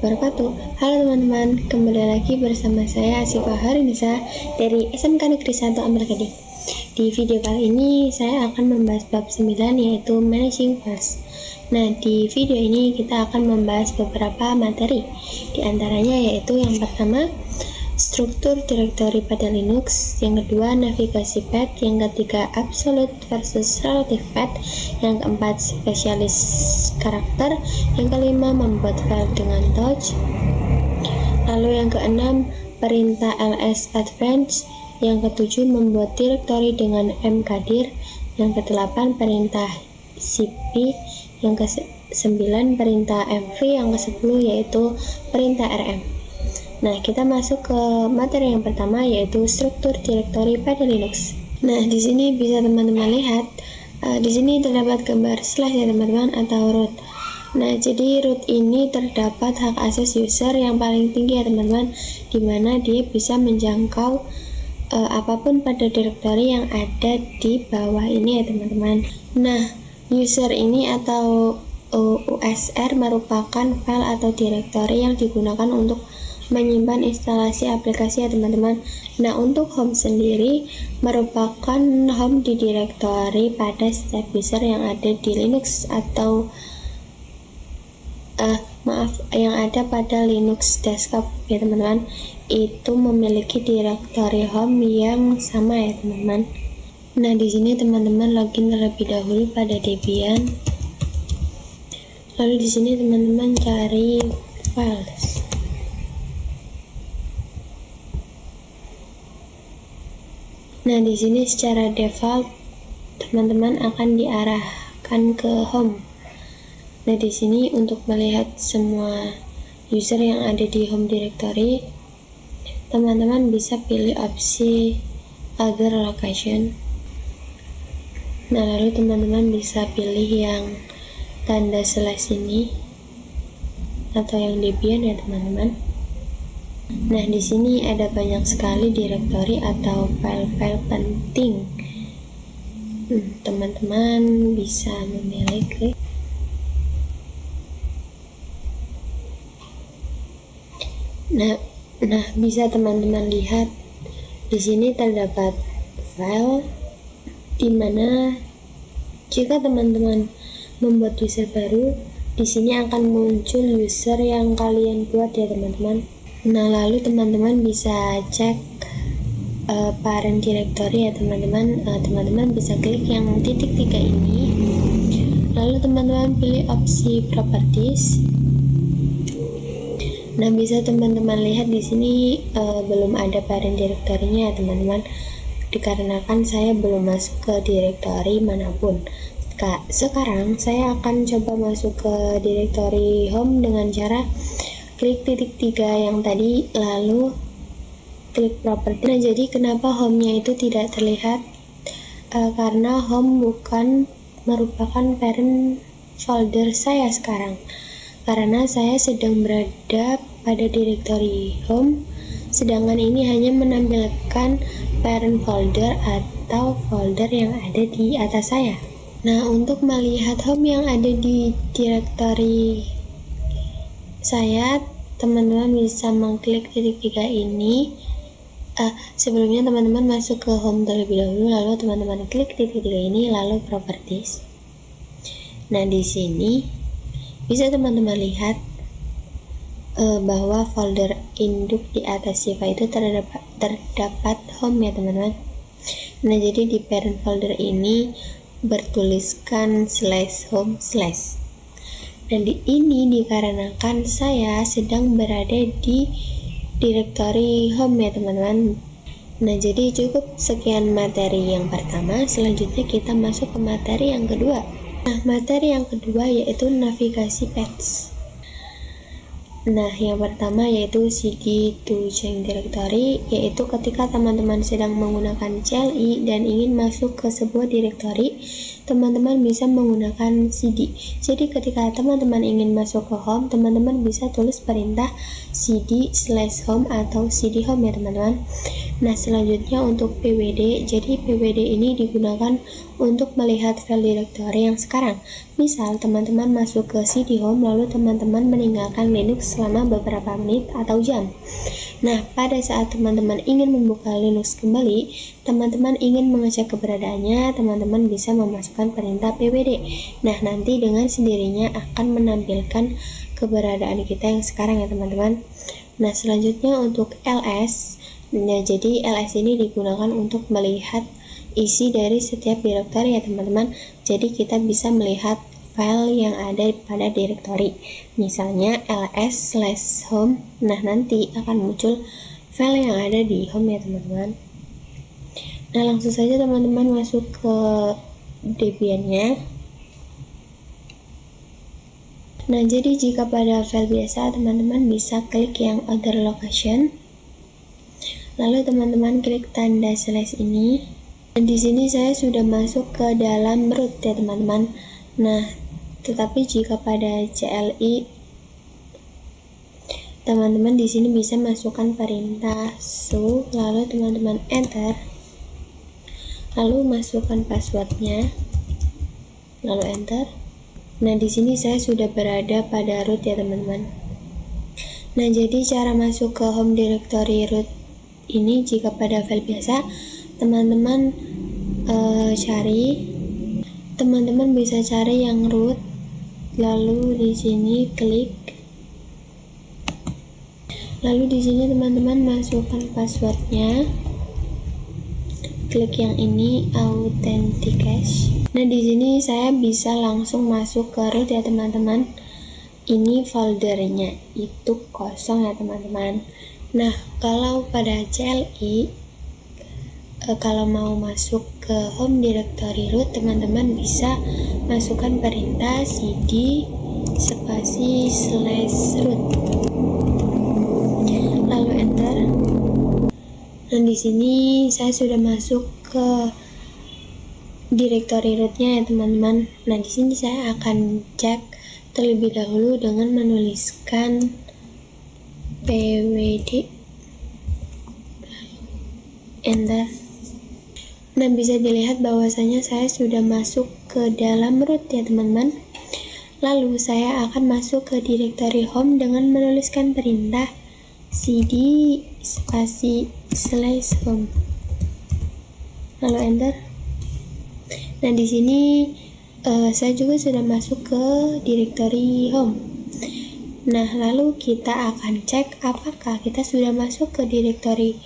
wabarakatuh. Halo teman-teman, kembali lagi bersama saya Asyifa Harinisa dari SMK Negeri 1 Ampel Gading. Di video kali ini saya akan membahas bab 9 yaitu Managing Files. Nah, di video ini kita akan membahas beberapa materi. Di antaranya yaitu yang pertama, struktur direktori pada Linux, yang kedua navigasi path, yang ketiga absolute versus relative path, yang keempat spesialis karakter, yang kelima membuat file dengan touch, lalu yang keenam perintah ls advance, yang ketujuh membuat direktori dengan mkdir, yang kedelapan perintah cp, yang ke-9 perintah mv, yang ke-10 yaitu perintah rm. Nah, kita masuk ke materi yang pertama yaitu struktur direktori pada Linux. Nah, di sini bisa teman-teman lihat, di sini terdapat gambar slash ya teman-teman, atau root. Nah, jadi root ini terdapat hak akses user yang paling tinggi ya teman-teman, dimana dia bisa menjangkau apapun pada direktori yang ada di bawah ini ya teman-teman. Nah, user ini atau USR merupakan file atau direktori yang digunakan untuk menyimpan instalasi aplikasi ya teman-teman. Nah, untuk home sendiri merupakan home di direktori pada setiap user yang ada di Linux atau yang ada pada Linux desktop ya teman-teman, itu memiliki direktori home yang sama ya teman-teman. Nah, di sini teman-teman login terlebih dahulu pada Debian. Lalu di sini teman-teman cari files. Nah, di sini secara default teman-teman akan diarahkan ke home. Nah, di sini untuk melihat semua user yang ada di home directory, teman-teman bisa pilih opsi other location. Nah, lalu teman-teman bisa pilih yang tanda slash ini atau yang Debian ya teman-teman. Nah, di sini ada banyak sekali direktori atau file-file penting. Teman-teman bisa memilih klik. Nah, bisa teman-teman lihat di sini terdapat file di mana jika teman-teman membuat user baru, di sini akan muncul user yang kalian buat ya teman-teman. Nah, lalu teman-teman bisa cek parent directory ya teman-teman. Teman-teman bisa klik yang titik 3 ini, lalu teman-teman pilih opsi properties. Nah, bisa teman-teman lihat di sini belum ada parent directory-nya ya teman-teman, dikarenakan saya belum masuk ke directory manapun. Sekarang saya akan coba masuk ke directory home dengan cara klik titik 3 yang tadi, lalu klik property. Nah, jadi kenapa home-nya itu tidak terlihat? Karena home bukan merupakan parent folder saya sekarang, karena saya sedang berada pada directory home, sedangkan ini hanya menampilkan parent folder atau folder yang ada di atas saya. Nah, untuk melihat home yang ada di directory saya, teman-teman bisa mengklik titik 3 ini. Sebelumnya teman-teman masuk ke home terlebih dahulu, lalu teman-teman klik titik 3 ini, lalu properties. Nah, di sini bisa teman-teman lihat bahwa folder induk di atas Asyifa itu terdapat home ya teman-teman. Nah, jadi di parent folder ini bertuliskan /home/. Dan ini dikarenakan saya sedang berada di direktori home ya teman-teman. Nah, jadi cukup sekian materi yang pertama. Selanjutnya kita masuk ke materi yang kedua. Nah, materi yang kedua yaitu navigasi paths. Nah, yang pertama yaitu cd to change directory, yaitu ketika teman-teman sedang menggunakan CLI dan ingin masuk ke sebuah directory, teman-teman bisa menggunakan cd. Jadi ketika teman-teman ingin masuk ke home, teman-teman bisa tulis perintah cd/home atau cd home ya teman-teman. Nah, selanjutnya untuk pwd. Jadi pwd ini digunakan untuk melihat file directory yang sekarang. Misal teman-teman masuk ke cd home lalu teman-teman meninggalkan Linux selama beberapa menit atau jam. Nah, pada saat teman-teman ingin membuka Linux kembali, teman-teman ingin mengecek keberadaannya, teman-teman bisa memasukkan perintah pwd. Nah, nanti dengan sendirinya akan menampilkan keberadaan kita yang sekarang ya teman-teman. Nah, selanjutnya untuk ls. Nah, jadi ls ini digunakan untuk melihat isi dari setiap directory ya teman-teman. Jadi kita bisa melihat file yang ada pada directory, misalnya ls/home. Nah, nanti akan muncul file yang ada di home ya teman-teman. Nah, langsung saja teman-teman masuk ke Debian-nya. Nah, jadi jika pada file biasa teman-teman bisa klik yang other location, lalu teman-teman klik tanda slash ini. Dan di sini saya sudah masuk ke dalam root ya teman-teman. Nah, tetapi jika pada CLI, teman-teman di sini bisa masukkan perintah su, lalu teman-teman enter, lalu masukkan passwordnya, lalu enter. Nah, di sini saya sudah berada pada root ya teman-teman. Nah, jadi cara masuk ke home directory root ini jika pada file biasa, teman-teman teman-teman bisa cari yang root, lalu di sini klik, lalu di sini teman-teman masukkan passwordnya, klik yang ini authenticate. Nah, di sini saya bisa langsung masuk ke root ya teman-teman. Ini foldernya itu kosong ya teman-teman. Nah, kalau pada CLI, kalau mau masuk ke home directory root, teman-teman bisa masukkan perintah cd spasi /root, lalu enter. Dan di sini saya sudah masuk ke directory rootnya ya teman-teman. Nah, di sini saya akan cek terlebih dahulu dengan menuliskan pwd, enter. Nah, bisa dilihat bahwasanya saya sudah masuk ke dalam root ya teman-teman. Lalu saya akan masuk ke directory home dengan menuliskan perintah cd spasi /home, lalu enter. Nah, di sini saya juga sudah masuk ke directory home. Nah, lalu kita akan cek apakah kita sudah masuk ke directory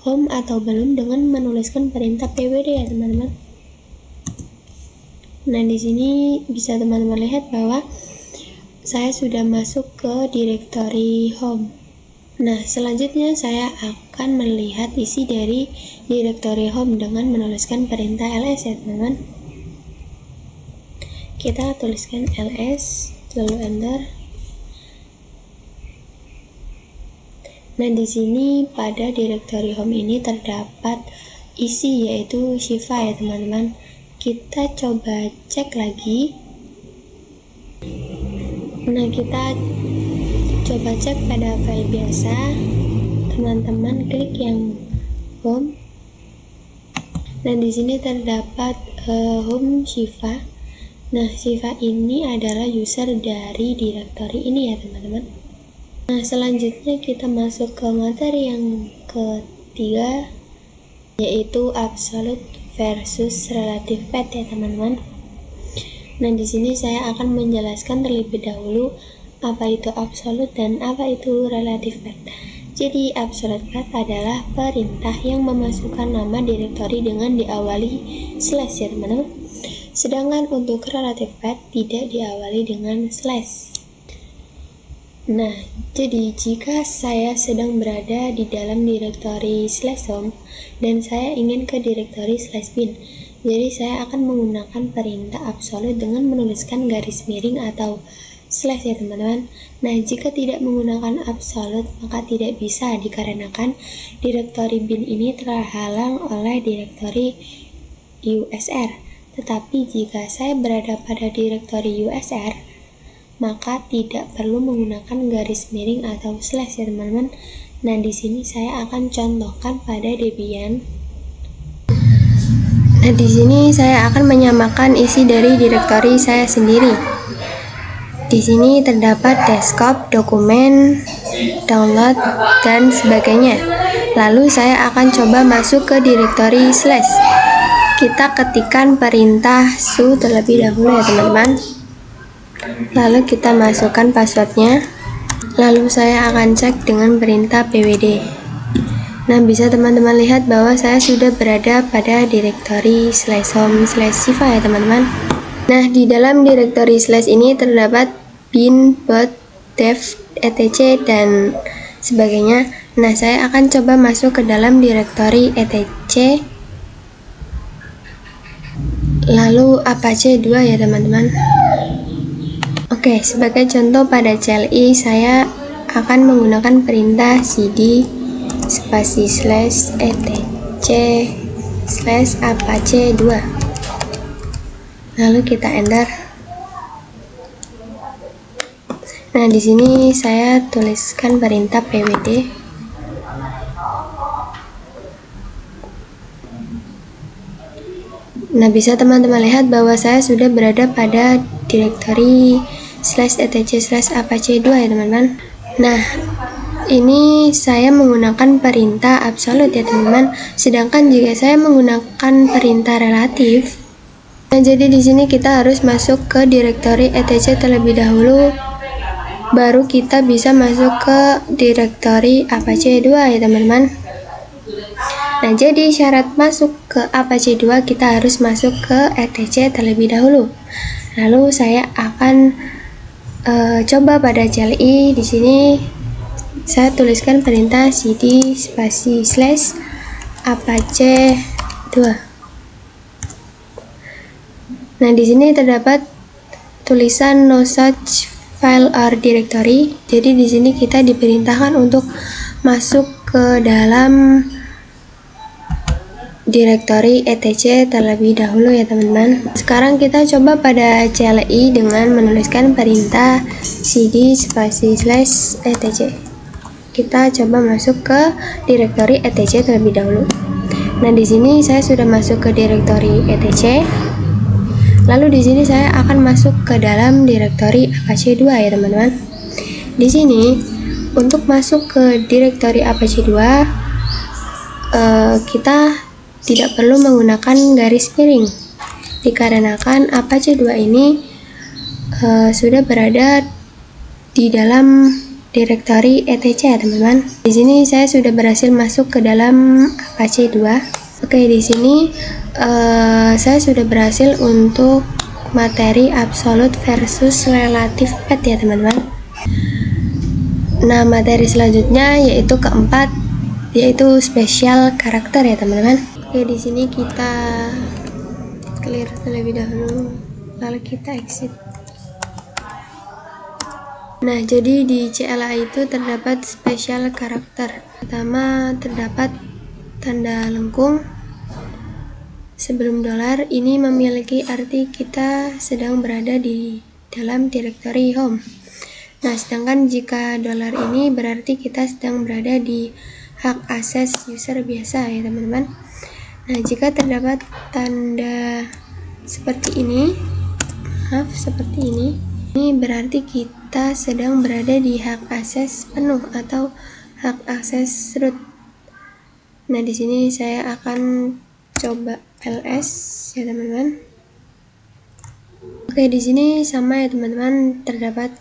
home atau belum dengan menuliskan perintah pwd ya teman-teman. Nah, di sini bisa teman-teman lihat bahwa saya sudah masuk ke directory home. Nah, selanjutnya saya akan melihat isi dari directory home dengan menuliskan perintah ls ya teman-teman. Kita tuliskan ls, lalu enter. Nah, di sini pada directory home ini terdapat isi yaitu Shiva ya teman-teman. Kita coba cek lagi. Nah, kita coba cek pada file biasa. Teman-teman klik yang home. Nah, di sini terdapat home Shiva. Nah, Shiva ini adalah user dari directory ini ya teman-teman. Nah, selanjutnya kita masuk ke materi yang ketiga, yaitu absolute versus relative path ya teman-teman. Nah, di sini saya akan menjelaskan terlebih dahulu apa itu absolute dan apa itu relative path. Jadi, absolute path adalah perintah yang memasukkan nama directory dengan diawali slash ya teman-teman. Sedangkan untuk relative path tidak diawali dengan slash. Nah, jadi jika saya sedang berada di dalam directory /home dan saya ingin ke directory /bin, jadi saya akan menggunakan perintah absolute dengan menuliskan garis miring atau slash ya teman-teman. Nah, jika tidak menggunakan absolute maka tidak bisa dikarenakan directory bin ini terhalang oleh directory usr. Tetapi jika saya berada pada directory usr, maka tidak perlu menggunakan garis miring atau slash ya teman-teman. Nah, di sini saya akan contohkan pada Debian. Nah, di sini saya akan menyamakan isi dari direktori saya sendiri. Di sini terdapat desktop, dokumen, download, dan sebagainya. Lalu saya akan coba masuk ke direktori slash. Kita ketikkan perintah su terlebih dahulu ya teman-teman. Lalu kita masukkan passwordnya. Lalu saya akan cek dengan perintah pwd. Nah, bisa teman-teman lihat bahwa saya sudah berada pada direktori /home/siva ya teman-teman. Nah, di dalam direktori slash ini terdapat bin, bot, dev, etc, dan sebagainya. Nah, saya akan coba masuk ke dalam direktori etc, lalu apache 2 ya teman-teman. Oke, sebagai contoh pada CLI saya akan menggunakan perintah cd spasi slash etc slash apache 2. Lalu kita enter. Nah, di sini saya tuliskan perintah pwd. Nah, bisa teman-teman lihat bahwa saya sudah berada pada direktori /etc/apache 2 ya teman-teman. Nah, ini saya menggunakan perintah absolute ya teman-teman. Sedangkan jika saya menggunakan perintah relatif, nah jadi di sini kita harus masuk ke direktori etc terlebih dahulu, baru kita bisa masuk ke direktori apache 2 ya teman-teman. Nah, jadi syarat masuk ke apache 2 kita harus masuk ke etc terlebih dahulu. Lalu saya akan coba pada CLI. Di sini saya tuliskan perintah cd spasi slash apache 2. Nah, di sini terdapat tulisan no such file or directory. Jadi di sini kita diperintahkan untuk masuk ke dalam direktori etc terlebih dahulu ya teman-teman. Sekarang kita coba pada CLI dengan menuliskan perintah cd spasi slash etc. Kita coba masuk ke direktori etc terlebih dahulu. Nah, di sini saya sudah masuk ke direktori etc. Lalu di sini saya akan masuk ke dalam direktori apache 2 ya teman-teman. Di sini untuk masuk ke direktori apache 2 kita tidak perlu menggunakan garis miring, dikarenakan apache 2 ini sudah berada di dalam direktori etc ya teman-teman. Di sini saya sudah berhasil masuk ke dalam apache 2. Oke, di sini saya sudah berhasil untuk materi absolute versus relative path ya teman-teman. Nah, materi selanjutnya yaitu keempat, yaitu spesial karakter ya teman-teman. Oke, di sini kita clear terlebih dahulu, lalu kita exit. Nah, jadi di CLI itu terdapat spesial karakter. Pertama, terdapat tanda lengkung sebelum dolar. Ini memiliki arti kita sedang berada di dalam direktori home. Nah, sedangkan jika dolar ini berarti kita sedang berada di hak akses user biasa ya teman-teman. Nah, jika terdapat tanda seperti ini, ini berarti kita sedang berada di hak akses penuh atau hak akses root. Nah, di sini saya akan coba ls ya teman-teman. Oke, di sini sama ya teman-teman, terdapat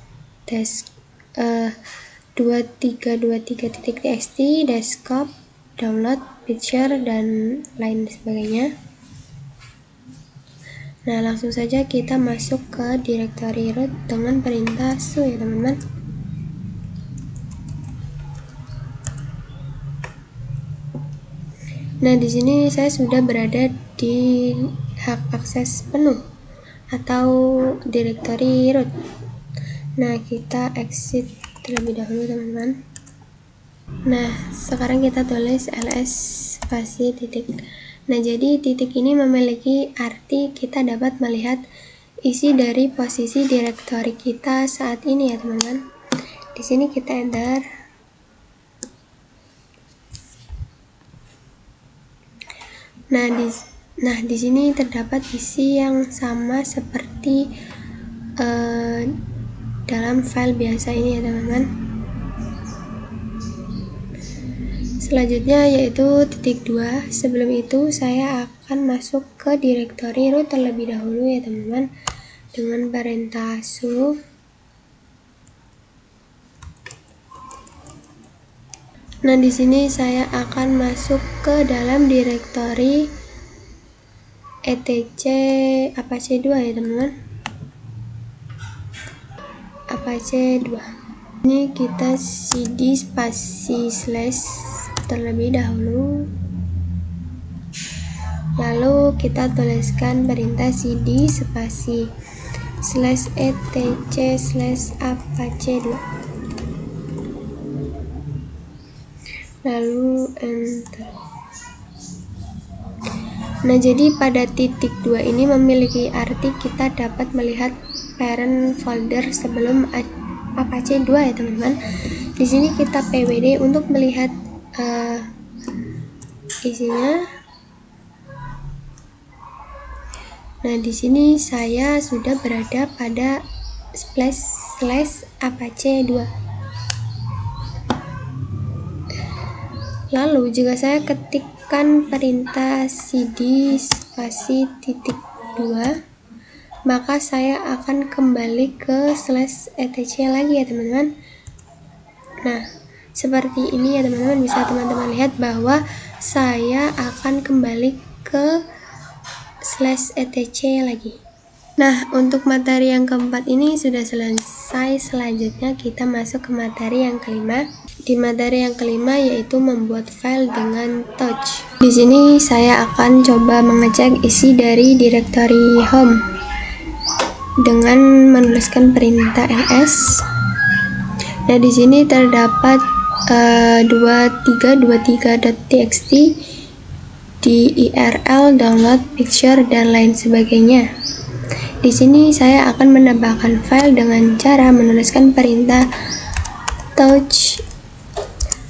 2323.txt, desktop, download, picture, dan lain sebagainya. Nah, langsung saja kita masuk ke direktori root dengan perintah su ya teman-teman. Nah, di sini saya sudah berada di hak akses penuh atau direktori root. Nah, kita exit terlebih dahulu teman-teman. Nah, sekarang kita tulis ls spasi titik. Nah, jadi titik ini memiliki arti kita dapat melihat isi dari posisi direktori kita saat ini ya teman-teman. Di sini kita enter. Nah, di sini terdapat isi yang sama seperti dalam file biasa ini ya teman-teman. Selanjutnya yaitu titik 2. Sebelum itu saya akan masuk ke direktori root terlebih dahulu ya teman-teman, dengan perintah sudo. Nah, di sini saya akan masuk ke dalam direktori etc apache 2 ya teman-teman. Apache 2. Ini kita cd spasi slash terlebih dahulu. Lalu kita tuliskan perintah cd spasi slash etc slash apache 2. Lalu enter. Nah, jadi pada titik 2 ini memiliki arti kita dapat melihat parent folder sebelum Apache 2 ya teman-teman. Di sini kita pwd untuk melihat isinya. Nah, di sini saya sudah berada pada slash Apache 2. Lalu jika saya ketikkan perintah cd spasi titik 2, maka saya akan kembali ke slash etc lagi ya teman-teman. Nah, seperti ini ya teman-teman, bisa teman-teman lihat bahwa saya akan kembali ke slash etc lagi. Nah, untuk materi yang keempat ini sudah selesai. Selanjutnya kita masuk ke materi yang kelima. Di materi yang kelima yaitu membuat file dengan touch. Di sini saya akan coba mengecek isi dari directory home dengan menuliskan perintah ls. Nah, di sini terdapat 2323.txt di IRL, download, picture, dan lain sebagainya. Di sini saya akan menambahkan file dengan cara menuliskan perintah touch,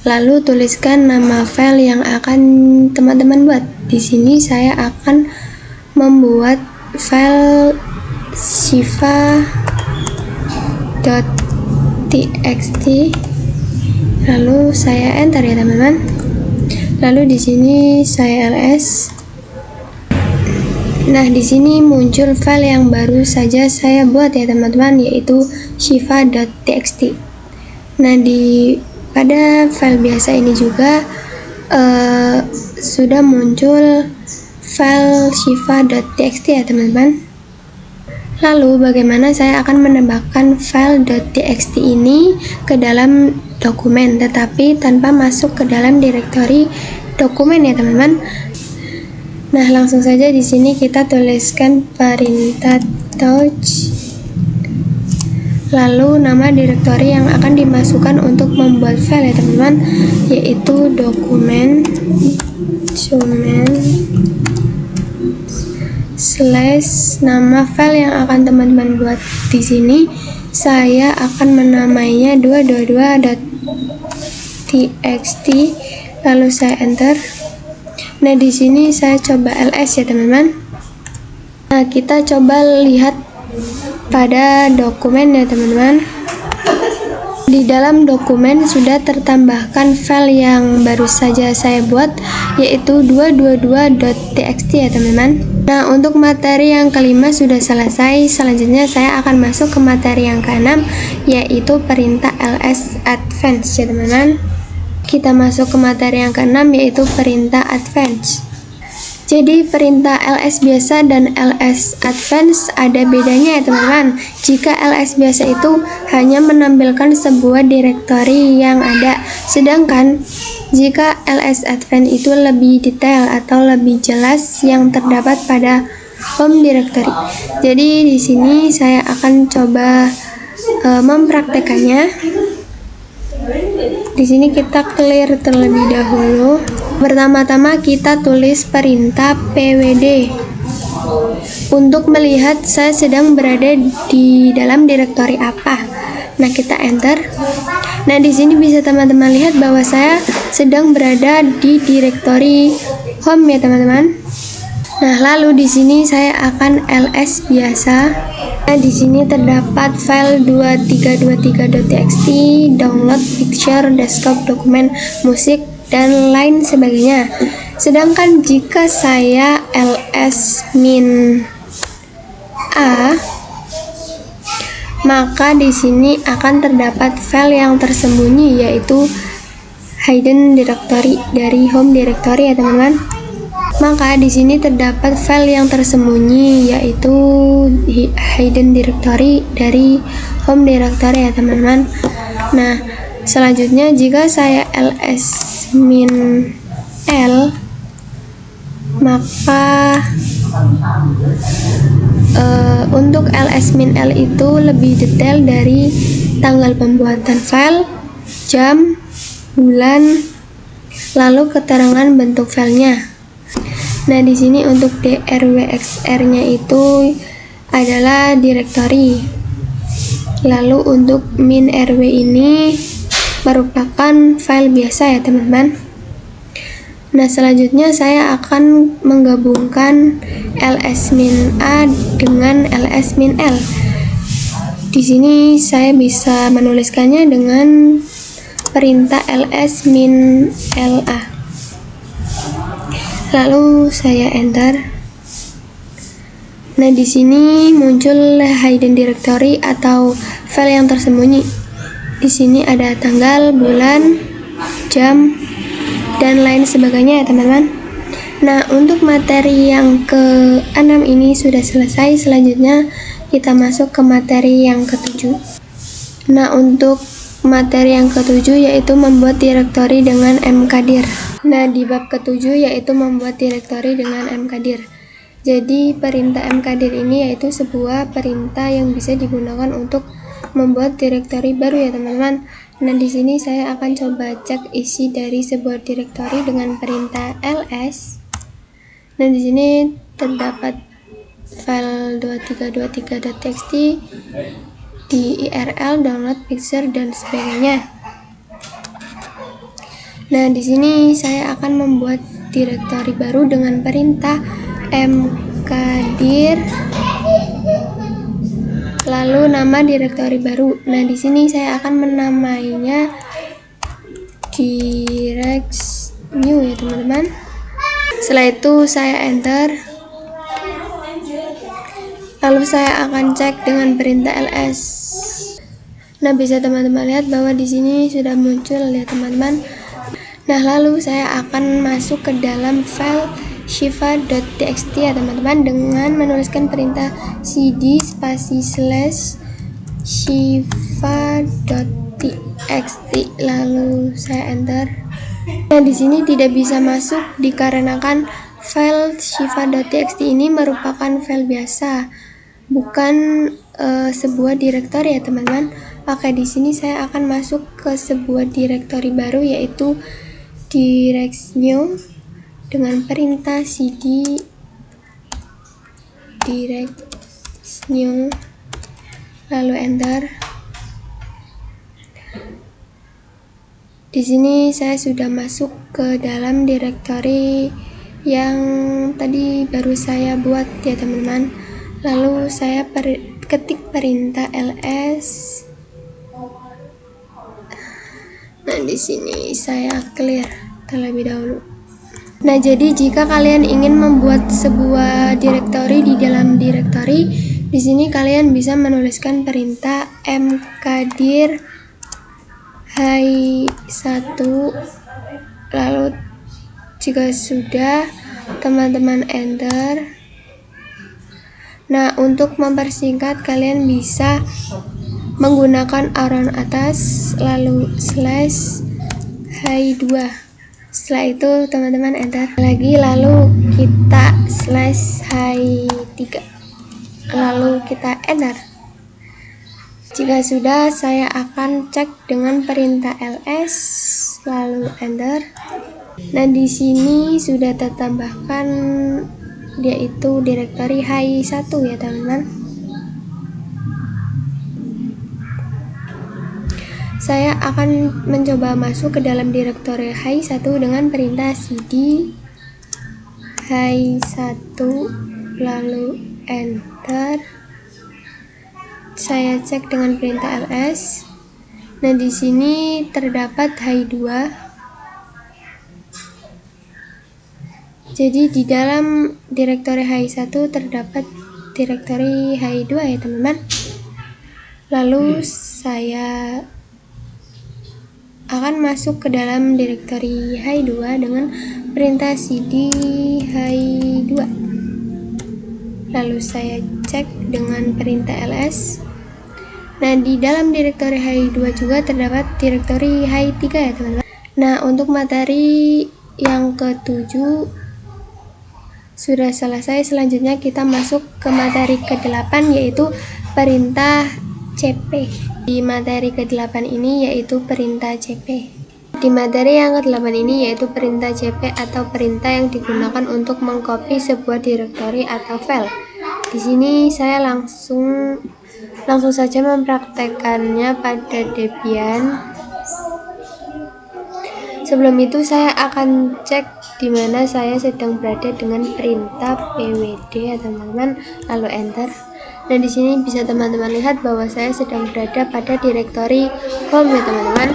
lalu tuliskan nama file yang akan teman-teman buat. Di sini saya akan membuat file shiva.txt, lalu saya enter ya teman-teman. Lalu di sini saya ls. Nah, di sini muncul file yang baru saja saya buat ya teman-teman, yaitu shiva.txt. Nah, pada file biasa ini juga sudah muncul file shiva.txt ya teman-teman. Lalu bagaimana saya akan menambahkan file .txt ini ke dalam dokumen, tetapi tanpa masuk ke dalam direktori dokumen ya teman-teman. Nah, langsung saja di sini kita tuliskan perintah touch, lalu nama direktori yang akan dimasukkan untuk membuat file ya teman-teman, yaitu dokumen slash nama file yang akan teman-teman buat. Di sini saya akan menamainya 222.txt, lalu saya enter. Nah, di sini saya coba ls ya teman-teman. Nah, kita coba lihat pada dokumen ya teman-teman. Di dalam dokumen sudah tertambahkan file yang baru saja saya buat, yaitu 222.txt ya teman-teman. Nah, untuk materi yang kelima sudah selesai. Selanjutnya saya akan masuk ke materi yang keenam, yaitu perintah ls advance ya teman-teman. Kita masuk ke materi yang keenam, yaitu perintah advance. Jadi perintah ls biasa dan ls advance ada bedanya ya teman-teman. Jika ls biasa itu hanya menampilkan sebuah direktori yang ada, sedangkan jika ls advance itu lebih detail atau lebih jelas yang terdapat pada home directory. Jadi di sini saya akan coba mempraktekannya. Di sini kita clear terlebih dahulu. Pertama-tama kita tulis perintah pwd untuk melihat saya sedang berada di dalam direktori apa. Nah, kita enter. Nah, di sini bisa teman-teman lihat bahwa saya sedang berada di direktori home ya teman-teman. Nah, lalu di sini saya akan ls biasa. Nah, di sini terdapat file 2323.txt, download picture, desktop, dokumen, musik, dan lain sebagainya. Sedangkan jika saya ls-a, maka di sini akan terdapat file yang tersembunyi, yaitu hidden directory dari home directory ya teman-teman. Maka di sini terdapat file yang tersembunyi, yaitu hidden directory dari home directory ya teman-teman. Nah, selanjutnya jika saya ls-l, maka untuk ls-l itu lebih detail dari tanggal pembuatan file, jam, bulan, lalu keterangan bentuk filenya. Nah, di sini untuk drwxr-nya itu adalah directory. Lalu untuk min.rw ini merupakan file biasa ya teman-teman. Nah, selanjutnya saya akan menggabungkan ls-a dengan ls-l. Di sini saya bisa menuliskannya dengan perintah ls-la. Lalu saya enter. Nah, di sini muncul hidden directory atau file yang tersembunyi. Di sini ada tanggal, bulan, jam, dan lain sebagainya ya teman-teman. Nah, untuk materi yang ke-6 ini sudah selesai. Selanjutnya kita masuk ke materi yang ke-7. Nah, untuk materi yang ke-7 yaitu membuat directory dengan mkdir. Nah, di bab ke-7 yaitu membuat directory dengan mkdir. Jadi perintah mkdir ini yaitu sebuah perintah yang bisa digunakan untuk membuat directory baru ya teman-teman. Nah, di sini saya akan coba cek isi dari sebuah directory dengan perintah ls. Nah, di sini terdapat file 2323.txt di IRL, download picture, dan sebagainya. Nah, di sini saya akan membuat directory baru dengan perintah mkdir, lalu nama directory baru. Nah, di sini saya akan menamainya direct new ya teman-teman. Setelah itu saya enter. Lalu saya akan cek dengan perintah ls. Nah, bisa teman-teman lihat bahwa di sini sudah muncul ya teman-teman. Nah, lalu saya akan masuk ke dalam file shiva.txt ya teman-teman dengan menuliskan perintah cd spasi slash shiva.txt, lalu saya enter. Nah, di sini tidak bisa masuk dikarenakan file shiva.txt ini merupakan file biasa, bukan sebuah directory ya teman-teman. Maka di sini saya akan masuk ke sebuah directory baru yaitu direct new dengan perintah cd direct new, lalu enter. Di sini saya sudah masuk ke dalam directory yang tadi baru saya buat ya teman-teman. Lalu saya ketik perintah ls. Nah, di sini saya clear terlebih dahulu. Nah, jadi jika kalian ingin membuat sebuah directory di dalam directory, di sini kalian bisa menuliskan perintah mkdir hi1, lalu jika sudah teman-teman enter. Nah, untuk mempersingkat kalian bisa menggunakan arrow atas lalu slash hi2. Setelah itu teman-teman enter lagi, lalu kita slash hi3, lalu kita enter. Jika sudah, saya akan cek dengan perintah ls lalu enter. Nah, di sini sudah tertambahkan yaitu directory hi1 ya teman-teman. Saya akan mencoba masuk ke dalam directory hi1 dengan perintah cd hi1, lalu enter. Saya cek dengan perintah ls. Nah, di sini terdapat hi2. Jadi di dalam direktori hi1 terdapat direktori hi2 ya teman-teman. Lalu saya akan masuk ke dalam direktori hi2 dengan perintah cd hi2. Lalu saya cek dengan perintah ls. Nah, di dalam direktori hi2 juga terdapat direktori hi3 ya teman-teman. Nah, untuk materi yang ke-7 sudah selesai. Selanjutnya kita masuk ke materi ke-8, yaitu perintah cp. Di materi ke-8 ini yaitu perintah cp. Di materi yang ke-8 ini yaitu perintah cp atau perintah yang digunakan untuk mengcopy sebuah direktori atau file. Di sini saya langsung saja mempraktekannya pada Debian. Sebelum itu saya akan cek di mana saya sedang berada dengan perintah pwd ya teman-teman, lalu enter. Nah, di sini bisa teman-teman lihat bahwa saya sedang berada pada direktori home ya teman-teman.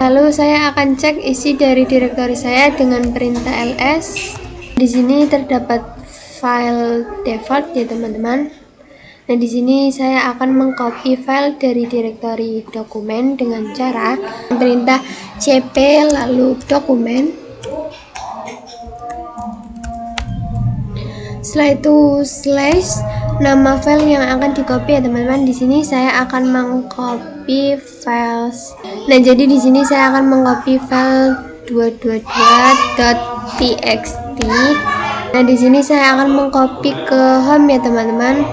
Lalu saya akan cek isi dari direktori saya dengan perintah ls. Di sini terdapat file default ya teman-teman. Nah, di sini saya akan mengcopy file dari direktori dokumen dengan cara perintah cp lalu dokumen. Setelah itu slash nama file yang akan di-copy ya teman-teman. Di sini saya akan mengcopy files. Nah, jadi di sini saya akan mengcopy file 222.txt. Nah, di sini saya akan mengcopy ke home ya teman-teman.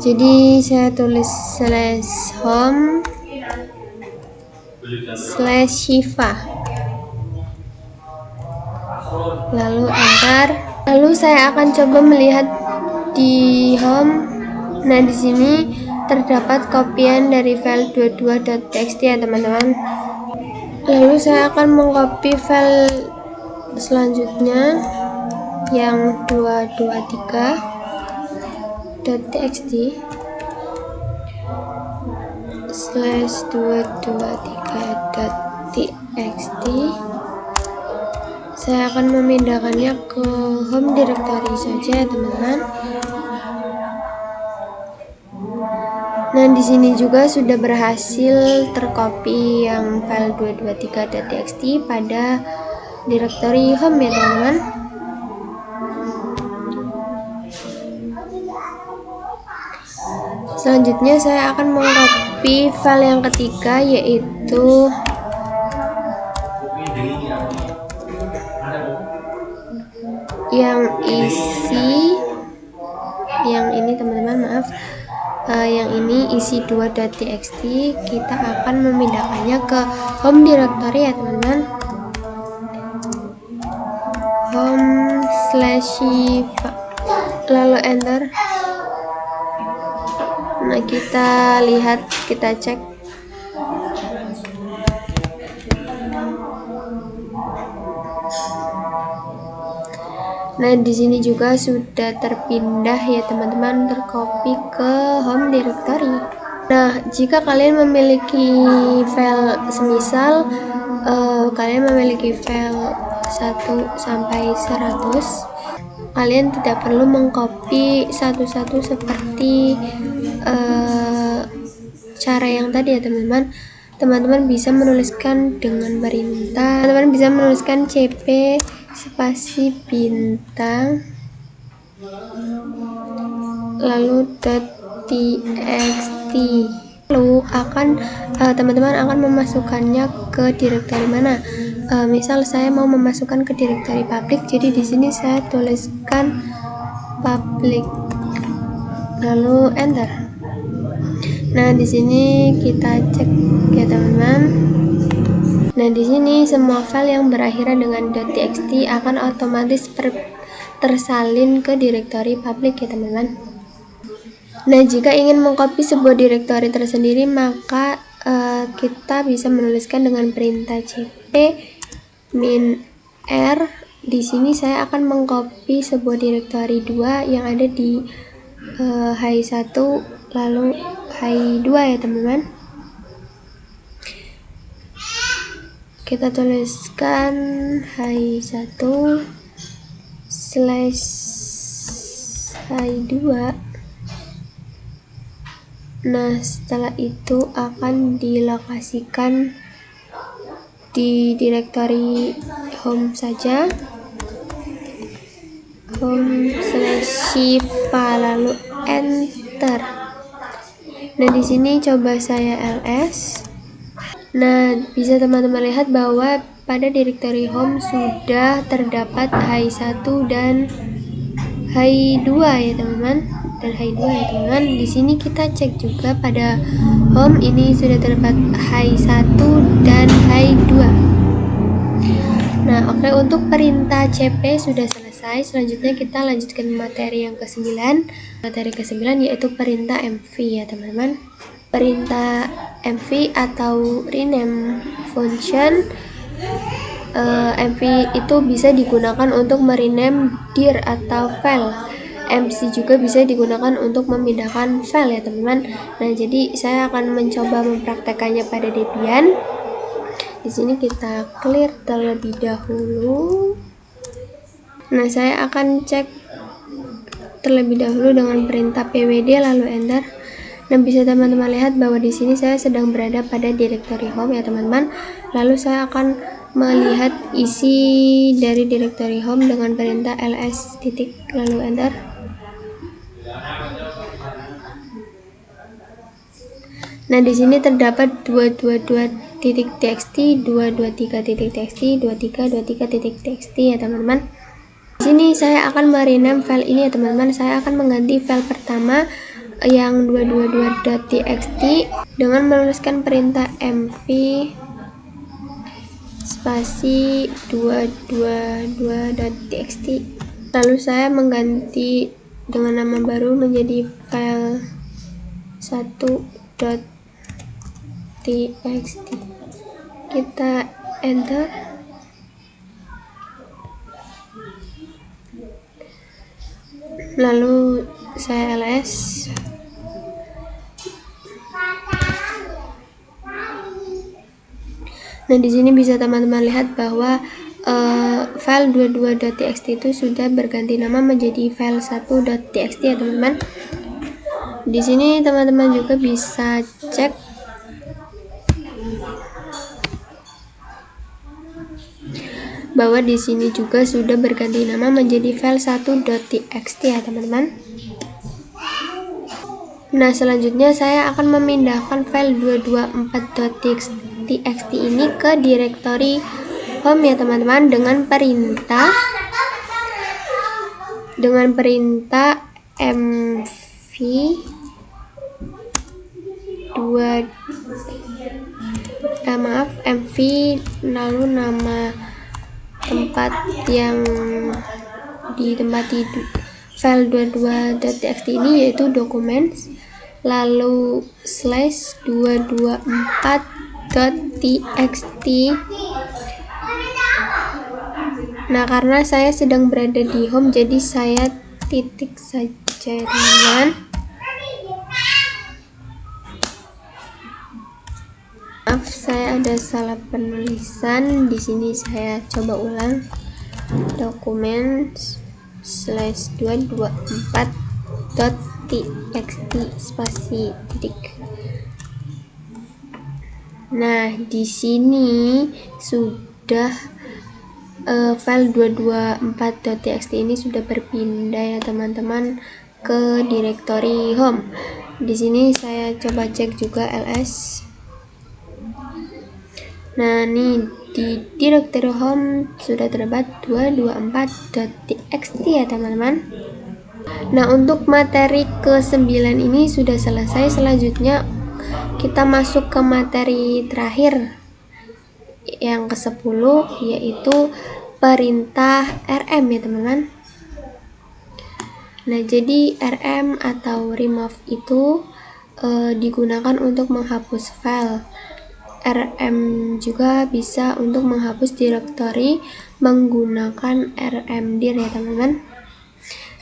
Jadi saya tulis /home /shiva, lalu enter. Lalu saya akan coba melihat di home. Nah, di sini terdapat kopian dari file 22.txt ya teman-teman. Lalu saya akan mengcopy file selanjutnya yang 223.txt /223.txt. Saya akan memindahkannya ke home directory saja ya teman-teman. Nah, di sini juga sudah berhasil tercopy yang file 223.txt pada directory home ya teman-teman. Selanjutnya saya akan mengcopy file yang ketiga, yaitu yang ini teman-teman, maaf, yang ini isi 2.txt. Kita akan memindahkannya ke home directory ya teman-teman, home/shiva, lalu enter. Nah, kita lihat, kita cek. Nah, di sini juga sudah terpindah ya teman-teman, tercopy ke home directory. Nah, jika kalian memiliki file, semisal kalian memiliki file 1 sampai 100, kalian tidak perlu mengcopy satu-satu seperti cara yang tadi ya teman-teman. Teman-teman bisa menuliskan dengan perintah, teman-teman bisa menuliskan cp spasi bintang lalu .txt. Lalu teman-teman akan memasukkannya ke direktori mana. Misal saya mau memasukkan ke direktori public, jadi di sini saya tuliskan public, lalu enter. Nah, di sini kita cek ya teman-teman. Nah, di sini semua file yang berakhiran dengan .txt akan otomatis tersalin ke direktori public ya teman-teman. Nah, jika ingin mengcopy sebuah direktori tersendiri, maka kita bisa menuliskan dengan perintah cp -r di sini saya akan mengcopy sebuah directory 2 yang ada di hi1 lalu hi2 ya teman-teman. Kita tuliskan hi1 slash hi2. Nah, setelah itu akan dilokasikan di directory home saja, home slash shifa, lalu enter. Nah, di sini coba saya ls. Nah, bisa teman-teman lihat bahwa pada directory home sudah terdapat hi1 dan hi2 ya teman-teman, dan hi2 ya teman-teman. Di sini kita cek juga pada home ini sudah terdapat hi1 dan hi2. Nah, oke, untuk perintah cp sudah selesai. Selanjutnya kita lanjutkan materi yang ke-9. Materi ke-9 yaitu perintah mv ya teman-teman. Perintah mv atau rename function mv itu bisa digunakan untuk merename dir atau file. mc juga bisa digunakan untuk memindahkan file ya teman-teman. Nah, jadi saya akan mencoba mempraktekannya pada Debian. Di sini kita clear terlebih dahulu. Nah, saya akan cek terlebih dahulu dengan perintah pwd lalu enter. Nah, bisa teman-teman lihat bahwa di sini saya sedang berada pada directory home ya teman-teman. Lalu saya akan melihat isi dari directory home dengan perintah ls titik lalu enter. Nah, di sini terdapat 222.txt, 223.txt, 2323.txt ya teman-teman. Di sini saya akan merename file ini ya teman-teman. Saya akan mengganti file pertama yang 222.txt dengan menuliskan perintah mv spasi 222.txt. Lalu saya mengganti dengan nama baru menjadi file 1.txt. Kita enter. Lalu saya ls. Nah, di sini bisa teman-teman lihat bahwa file 22.txt itu sudah berganti nama menjadi file 1.txt ya teman-teman. Di sini teman-teman juga bisa cek bahwa di sini juga sudah berganti nama menjadi file 1.txt ya teman-teman. Nah, selanjutnya saya akan memindahkan file 224.txt ini ke directory home ya teman-teman dengan perintah mv mv lalu nama tempat yang ditempati file 22.txt ini yaitu documents, lalu slash 224.txt. Nah, karena saya sedang berada di home, jadi saya titik saja ya teman-teman. Maaf, saya ada salah penulisan. Di sini saya coba ulang. Documents slash 224.txt spasi titik. Nah, di sini sudah file 224.txt ini sudah berpindah ya teman-teman ke directory home. Di sini saya coba cek juga ls. Nah, nih di directory home sudah terdapat 224.txt ya teman-teman. Nah, untuk materi ke-9 ini sudah selesai. Selanjutnya kita masuk ke materi terakhir yang ke-10 yaitu perintah rm ya teman-teman. Nah, jadi rm atau remove itu digunakan untuk menghapus file. rm juga bisa untuk menghapus direktori menggunakan rmdir ya teman-teman.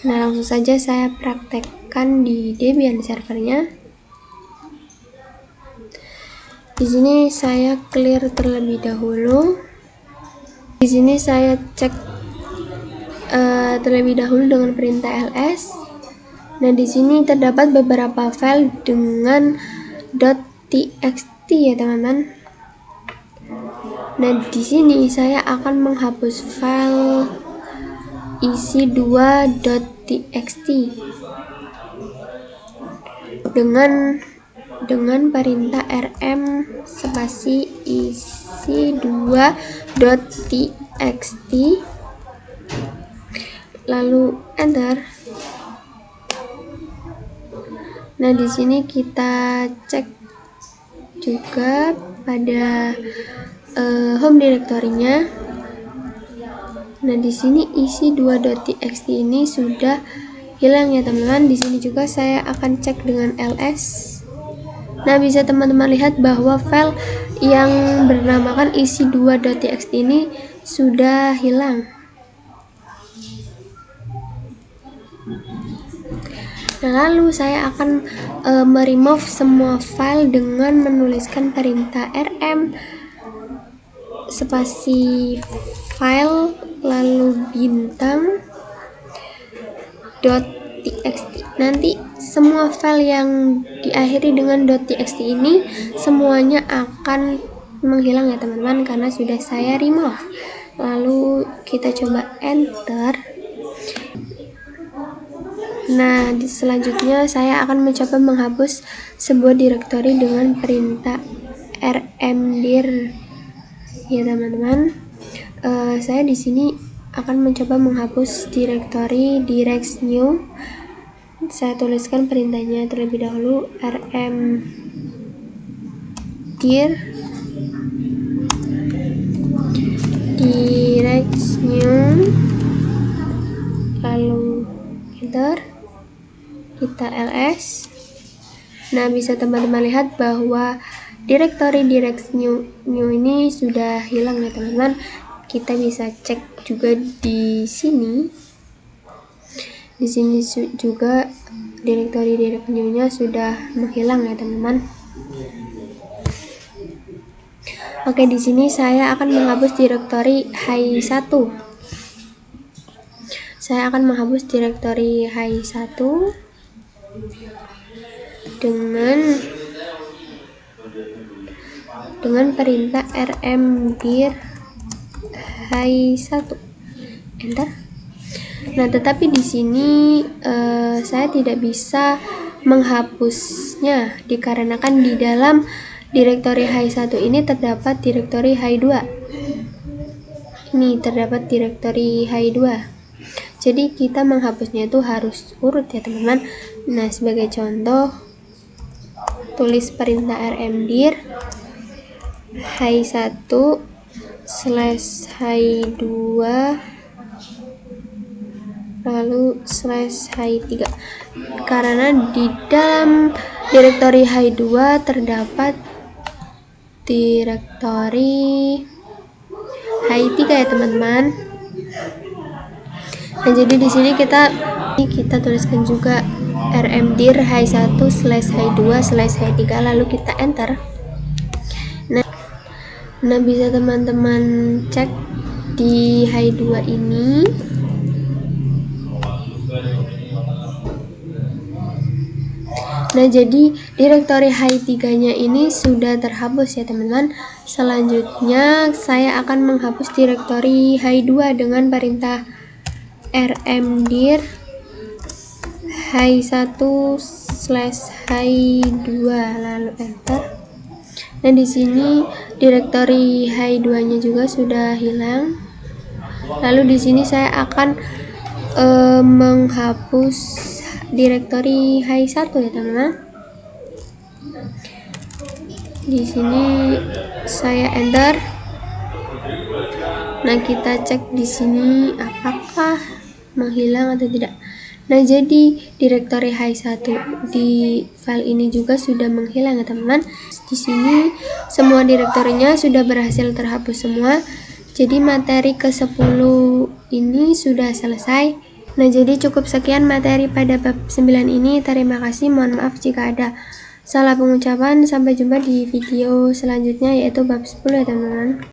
Nah, langsung saja saya praktekkan di Debian servernya. Di sini saya clear terlebih dahulu. Di sini saya cek terlebih dahulu dengan perintah ls. Nah, di sini terdapat beberapa file dengan .txt ya teman-teman. Nah, di sini saya akan menghapus file isi2.txt dengan perintah rm spasi isi2.txt lalu enter. Nah, di sini kita cek juga pada home directory-nya. Nah, di sini isi2.txt ini sudah hilang ya teman-teman. Di sini juga saya akan cek dengan ls. Nah, bisa teman-teman lihat bahwa file yang bernamakan isi2.txt ini sudah hilang. Nah, lalu saya akan meremove semua file dengan menuliskan perintah rm spasi file lalu bintang .txt. Nanti semua file yang diakhiri dengan .txt ini semuanya akan menghilang ya teman-teman, karena sudah saya remove. Lalu kita coba enter. Nah, selanjutnya saya akan mencoba menghapus sebuah direktori dengan perintah rmdir ya teman-teman. Saya di sini akan mencoba menghapus direktori directs_new. Saya tuliskan perintahnya terlebih dahulu, rmdir directs_new lalu enter. Kita ls. Nah, bisa teman-teman lihat bahwa direktori directs_new ini sudah hilang ya teman-teman. Kita bisa cek juga di sini. Di sini juga direktori directs_new-nya sudah menghilang ya teman-teman. Oke, di sini saya akan menghapus direktori hi1. Saya akan menghapus direktori hi1 dengan perintah rmdir hi1 enter. Nah, tetapi di sini saya tidak bisa menghapusnya dikarenakan di dalam direktori hi1 ini terdapat direktori hi2. Ini terdapat direktori hi2. Jadi kita menghapusnya itu harus urut ya teman-teman. Nah, sebagai contoh, tulis perintah rmdir hi1 / hi2 lalu / hi3, karena di dalam direktori hi2 terdapat direktori hi3 ya teman-teman. Nah, jadi di sini kita tuliskan juga rmdir hi1 / hi2 / hi3 lalu kita enter. Nah, bisa teman-teman cek di hi2 ini. Nah, jadi direktori hi3-nya ini sudah terhapus ya teman-teman. Selanjutnya saya akan menghapus direktori hi2 dengan perintah rmdir hi1 / hi2 lalu enter. Nah, di sini direktori hi2-nya juga sudah hilang. Lalu di sini saya akan menghapus direktori hi1 ya teman-teman. Di sini saya enter. Nah, kita cek di sini apakah menghilang atau tidak. Nah, jadi direktori hi1 di file ini juga sudah menghilang ya teman-teman. Di sini semua direktorinya sudah berhasil terhapus semua. Jadi materi ke-10 ini sudah selesai. Nah, jadi cukup sekian materi pada bab 9 ini. Terima kasih, mohon maaf jika ada salah pengucapan. Sampai jumpa di video selanjutnya, yaitu bab 10 ya teman-teman.